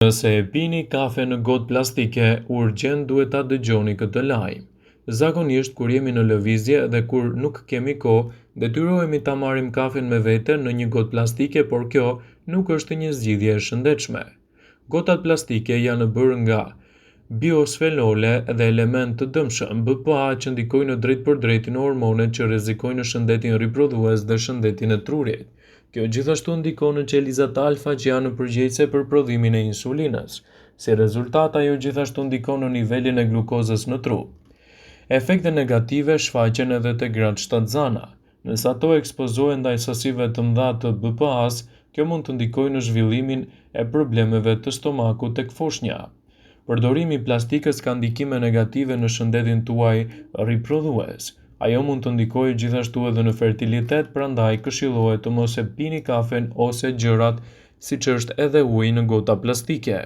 Nëse e pini kafe në gotë plastike, urgjent duhet ta dëgjoni këtë lajm. Zakonisht kur jemi në lëvizje dhe kur nuk kemi kohë, detyrohemi ta marrim kafen me vete në një gotë plastike, por kjo nuk është një zgjidhje e shëndetshme. Gotat plastike janë bërë nga biosfenole dhe elementë të dëmshëm BPA që ndikojnë në drejtpërdrejtë në hormonet që rrezikojnë shëndetin riprodhues dhe shëndetin e trurit. Kjo gjithashtu ndikon në qelizat alfa që janë përgjegjëse për prodhimin e insulinës. Si rezultat, ajo gjithashtu ndikon në nivelin e glukozës në tru. Efekte negative shfaqen edhe te gratë shtatzana. Nëse ato ekspozohen ndaj sasive të mëdha të BPA-s, kjo mund të ndikojë në zhvillimin e problemeve të stomakut tek foshnja. Përdorimi i plastikës ka ndikime negative në shëndetin tuaj riprodhues. Ajo mund të ndikojë gjithashtu edhe në fertilitet, prandaj këshillohet të mos e pini kafen ose gjërat siç është edhe uji në gota plastike.